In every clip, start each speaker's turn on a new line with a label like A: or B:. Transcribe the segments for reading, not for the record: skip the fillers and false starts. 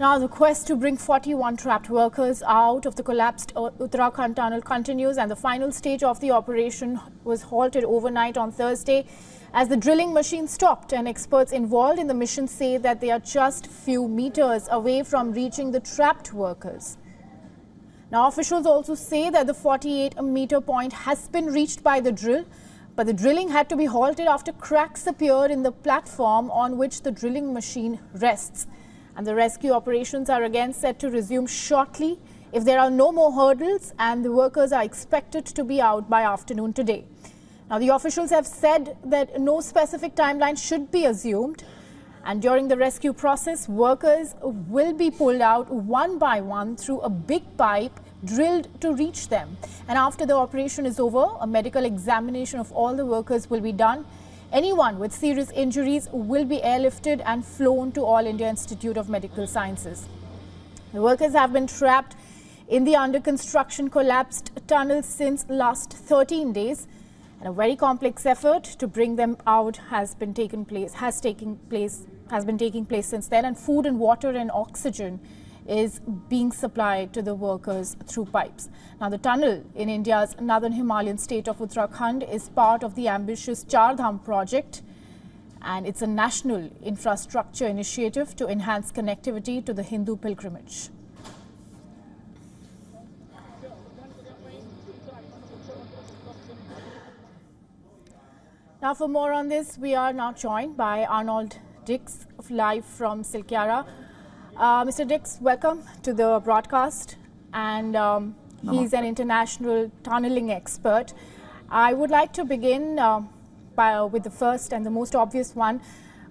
A: Now, the quest to bring 41 trapped workers out of the collapsed Uttarakhand tunnel continues, and the final stage of the operation was halted overnight on Thursday as the drilling machine stopped, and experts involved in the mission say that they are just few meters away from reaching the trapped workers. Now, officials also say that the 48-meter point has been reached by the drill, but the drilling had to be halted after cracks appeared in the platform on which the drilling machine rests. And the rescue operations are again set to resume shortly if there are no more hurdles, and the workers are expected to be out by afternoon today. Now, the officials have said that no specific timeline should be assumed, and during the rescue process, workers will be pulled out one by one through a big pipe drilled to reach them. And after the operation is over, a medical examination of all the workers will be done. Anyone with serious injuries will be airlifted and flown to All India Institute of Medical Sciences. The workers have been trapped in the under construction collapsed tunnel since last 13 days, and a very complex effort to bring them out has been taking place since then, and food and water and oxygen is being supplied to the workers through pipes. Now, the tunnel in India's northern Himalayan state of Uttarakhand is part of the ambitious Char Dham project, and it's a national infrastructure initiative to enhance connectivity to the Hindu pilgrimage. Now, for more on this, we are now joined by Arnold Dix, live from Silkyara. Mr. Dix, welcome to the broadcast, and he's an international tunneling expert. I would like to begin with the first and the most obvious one,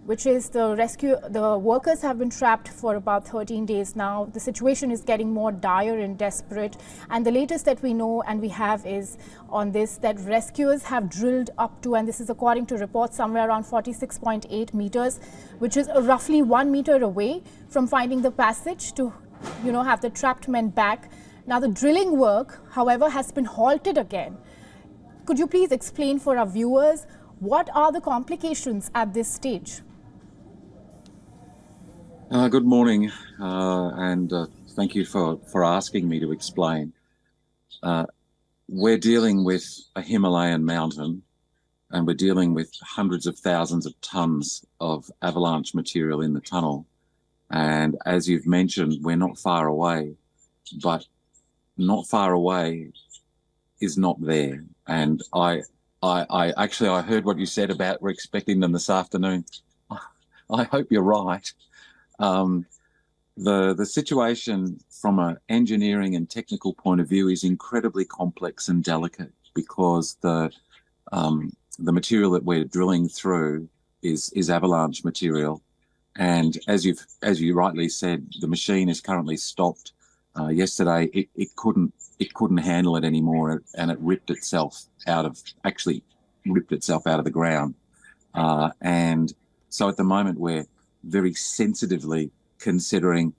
A: which is the rescue. The workers have been trapped for about 13 days now. The situation is getting more dire and desperate, and the latest that we know and we have is on this, that rescuers have drilled up to, and this is according to reports, somewhere around 46.8 meters, which is roughly 1 meter away from finding the passage to, have the trapped men back. Now, the drilling work, however, has been halted again. Could you please explain for our viewers what are the complications at this stage?
B: Good morning, and thank you for asking me to explain. We're dealing with a Himalayan mountain, and we're dealing with hundreds of thousands of tons of avalanche material in the tunnel. And as you've mentioned, we're not far away, but not far away is not there. And I heard what you said about we're expecting them this afternoon. I hope you're right. The situation from an engineering and technical point of view is incredibly complex and delicate, because the material that we're drilling through is avalanche material, and as you rightly said, the machine is currently stopped. Yesterday, it couldn't handle it anymore, and it ripped itself out of the ground, and so at the moment we're very sensitively considering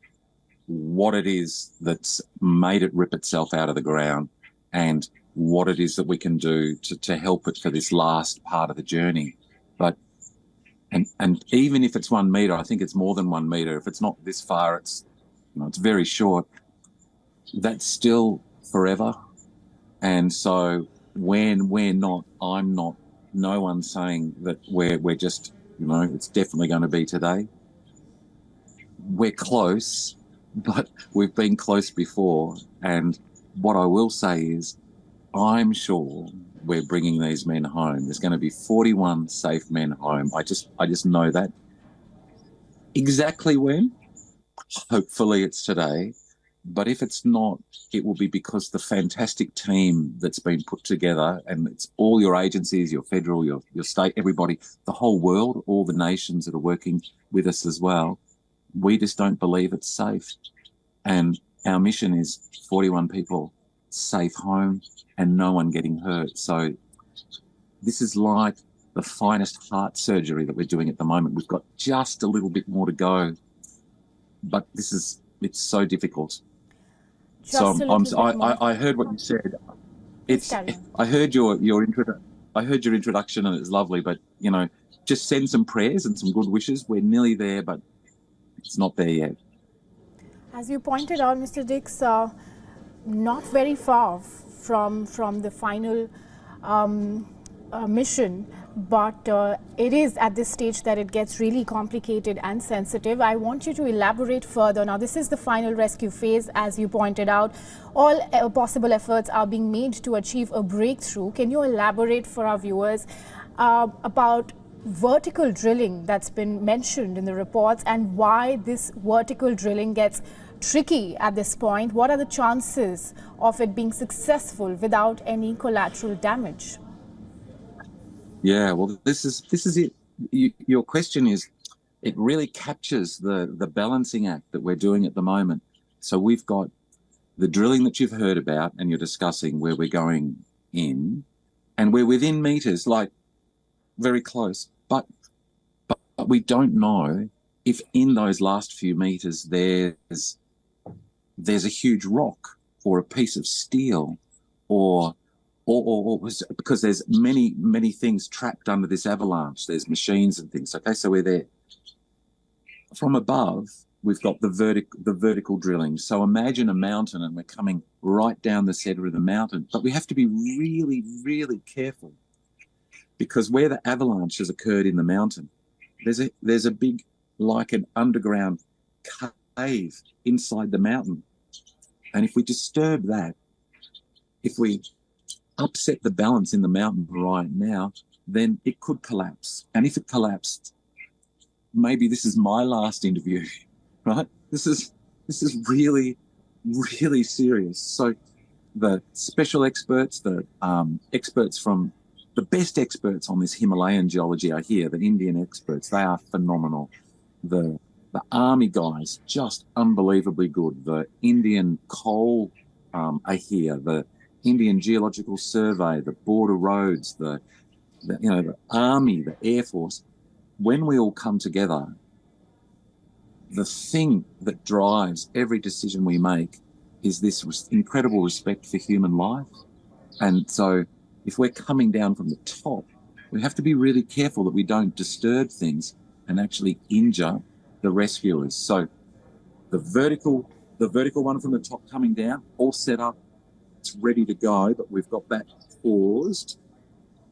B: what it is that's made it rip itself out of the ground, and what it is that we can do to help it for this last part of the journey. But and even if it's 1 meter, I think it's more than 1 meter. If it's not this far, it's very short. That's still forever. And so when I'm not, no one's saying that we're just, it's definitely going to be today. We're close, but we've been close before. And what I will say is, I'm sure we're bringing these men home. There's going to be 41 safe men home. I just know that. Exactly when? Hopefully it's today. But if it's not, it will be because the fantastic team that's been put together, and it's all your agencies, your federal, your state, everybody, the whole world, all the nations that are working with us as well. We just don't believe it's safe. And our mission is 41 people safe home and no one getting hurt. So this is like the finest heart surgery that we're doing at the moment. We've got just a little bit more to go, but it's so difficult. I heard what you said. I heard your introduction, and it's lovely, but just send some prayers and some good wishes. We're nearly there, but it's not there yet.
A: As you pointed out, Mr. Dix, not very far from the final mission, but it is at this stage that it gets really complicated and sensitive. I want you to elaborate further. Now, this is the final rescue phase, as you pointed out. All possible efforts are being made to achieve a breakthrough. Can you elaborate for our viewers about vertical drilling that's been mentioned in the reports and why this vertical drilling gets tricky at this point? What are the chances of it being successful without any collateral damage?
B: Yeah, well, this is it. Your question is, it really captures the balancing act that we're doing at the moment. So we've got the drilling that you've heard about and you're discussing where we're going in, and we're within meters, like very close, but we don't know if in those last few meters there's a huge rock or a piece of steel or because there's many things trapped under this avalanche. There's machines and things. Okay, so we're there. From above, we've got the vertical drilling. So imagine a mountain and we're coming right down the center of the mountain, but we have to be really, really careful because where the avalanche has occurred in the mountain, there's a big, like an underground cave inside the mountain. And if we disturb that, if we upset the balance in the mountain right now, then it could collapse. And if it collapsed, maybe this is my last interview, right? This is really, really serious. So the special experts, the experts from the best experts on this Himalayan geology are here, the Indian experts, they are phenomenal. The army guys, just unbelievably good. The Indian coal are here, the Indian Geological Survey, the Border Roads, the Army, the Air Force. When we all come together, the thing that drives every decision we make is this incredible respect for human life. And so if we're coming down from the top, we have to be really careful that we don't disturb things and actually injure the rescuers. So the vertical one from the top coming down, all set up, it's ready to go, but we've got that paused,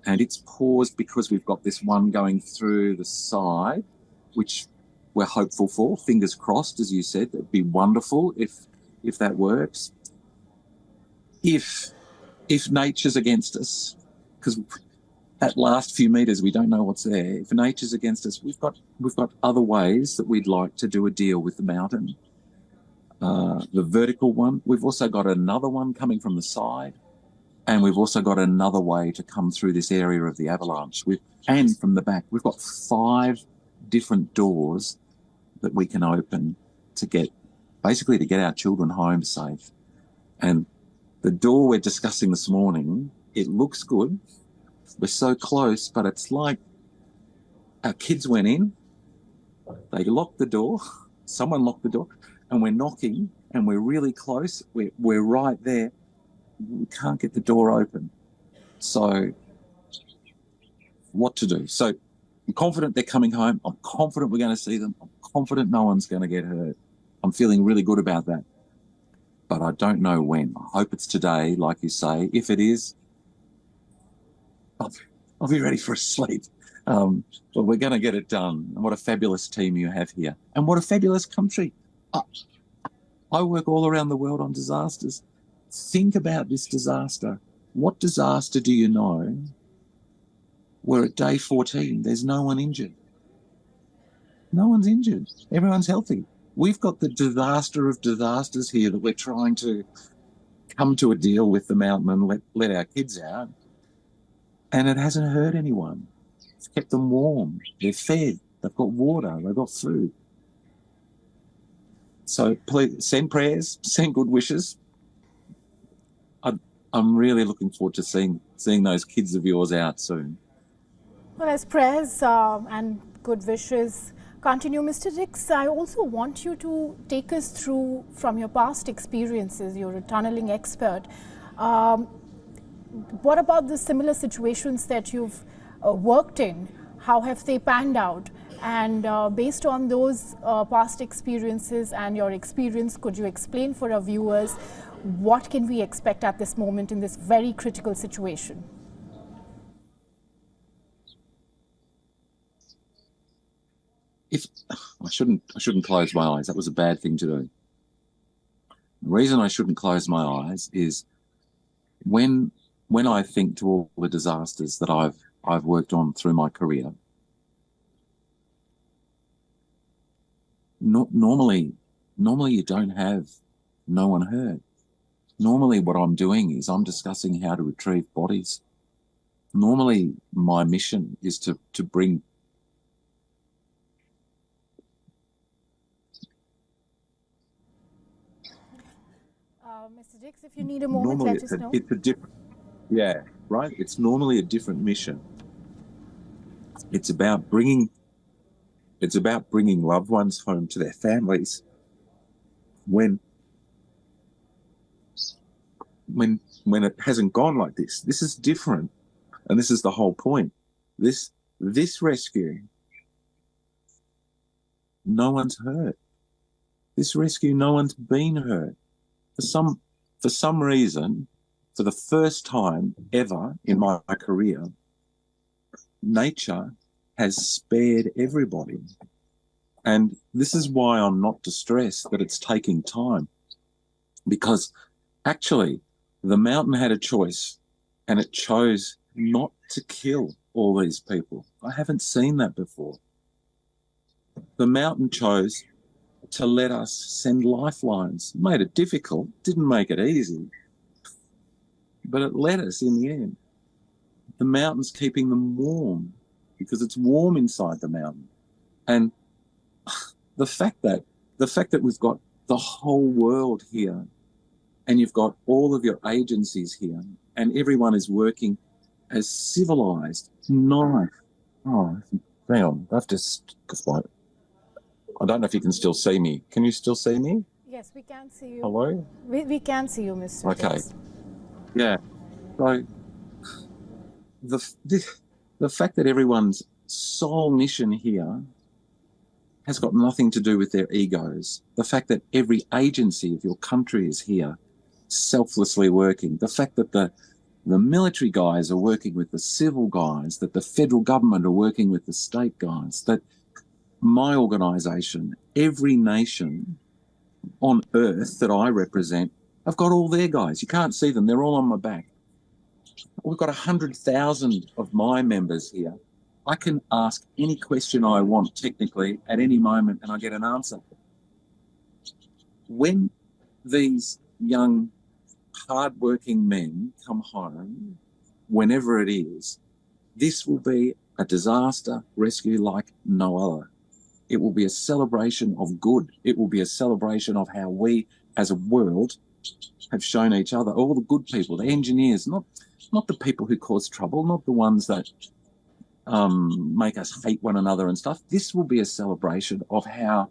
B: and it's paused because we've got this one going through the side, which we're hopeful for. Fingers crossed, as you said, it'd be wonderful if that works. If nature's against us, because that last few meters we don't know what's there. If nature's against us, we've got other ways that we'd like to do a deal with the mountain. The vertical one, we've also got another one coming from the side, and we've also got another way to come through this area of the avalanche. And from the back, we've got 5 different doors that we can open to get our children home safe. And the door we're discussing this morning, it looks good. We're so close, but it's like our kids went in, they locked the door, someone locked the door, and we're knocking, and we're really close. We're right there. We can't get the door open. So what to do? So I'm confident they're coming home. I'm confident we're going to see them. I'm confident no one's going to get hurt. I'm feeling really good about that. But I don't know when. I hope it's today, like you say. If it is, I'll be ready for a sleep. But we're going to get it done. And what a fabulous team you have here. And what a fabulous country. I work all around the world on disasters. Think about this disaster. What disaster do you know where at day 14 there's no one injured? No one's injured. Everyone's healthy. We've got the disaster of disasters here that we're trying to come to a deal with the mountain and let our kids out. And it hasn't hurt anyone. It's kept them warm. They're fed. They've got water. They've got food. So please send prayers, send good wishes. I'm really looking forward to seeing those kids of yours out soon.
A: Well, as prayers and good wishes continue, Mr. Dix, I also want you to take us through from your past experiences. You're a tunneling expert. What about the similar situations that you've worked in? How have they panned out? And based on those past experiences and your experience, could you explain for our viewers what can we expect at this moment in this very critical situation?
B: If I shouldn't close my eyes. That was a bad thing to do. The reason I shouldn't close my eyes is when I think to all the disasters that I've worked on through my career. Normally you don't have no one hurt. Normally what I'm doing is I'm discussing how to retrieve bodies. Normally my mission is to bring
A: Mr. Dix, if you need a moment, let us know.
B: It's a different, yeah, right? It's normally a different mission. It's about bringing loved ones home to their families when it hasn't gone like this. This is different, and this is the whole point. This rescue, no one's hurt. This rescue, no one's been hurt. For some reason, for the first time ever in my career, nature has spared everybody. And this is why I'm not distressed that it's taking time. Because actually, the mountain had a choice, and it chose not to kill all these people. I haven't seen that before. The mountain chose to let us send lifelines. Made it difficult, didn't make it easy, but it let us in the end. The mountain's keeping them warm because it's warm inside the mountain. And the fact that we've got the whole world here, and you've got all of your agencies here, and everyone is working as civilized, nice. Oh, hang on, I've just I don't know if you can still see me. Can you still see me?
A: Yes, we can see you.
B: Hello?
A: We can see you, Mr.
B: Okay.
A: Dix.
B: Yeah. So the fact that everyone's sole mission here has got nothing to do with their egos. The fact that every agency of your country is here selflessly working. The fact that the military guys are working with the civil guys, that the federal government are working with the state guys, that my organisation, every nation on earth that I represent, I've got all their guys. You can't see them. They're all on my back. We've got 100,000 of my members here. I can ask any question I want technically at any moment and I get an answer. When these young, hard-working men come home, whenever it is, this will be a disaster rescue like no other. It will be a celebration of good. It will be a celebration of how we, as a world, have shown each other, all the good people, the engineers, not the people who cause trouble, not the ones that make us hate one another and stuff. This will be a celebration of how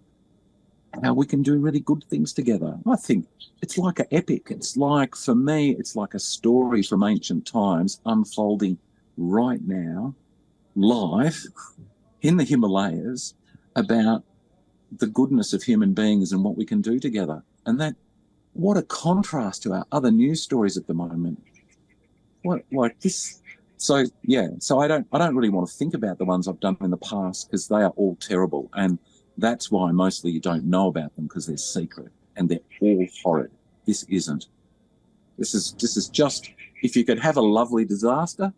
B: we can do really good things together. I think it's like an epic. It's like, for me, it's like a story from ancient times unfolding right now, live in the Himalayas, about the goodness of human beings and what we can do together. And what a contrast to our other news stories at the moment. What, like this? So yeah, so I don't really want to think about the ones I've done in the past because they are all terrible, and that's why mostly you don't know about them because they're secret and they're all horrid. This isn't. This is just, if you could have a lovely disaster,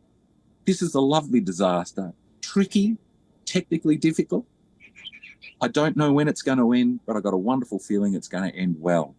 B: this is a lovely disaster. Tricky, technically difficult. I don't know when it's going to end, but I've got a wonderful feeling it's going to end well.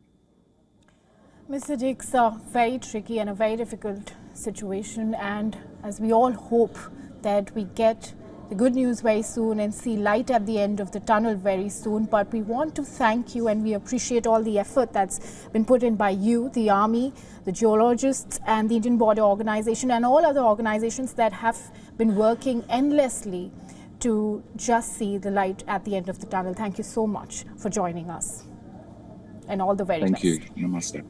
A: Mr. Dix, very tricky and a very difficult situation, and as we all hope that we get the good news very soon and see light at the end of the tunnel very soon, but we want to thank you and we appreciate all the effort that's been put in by you, the Army, the geologists and the Indian Border Organization and all other organizations that have been working endlessly to just see the light at the end of the tunnel. Thank you so much for joining us and all the very best.
B: Thank you. Namaste.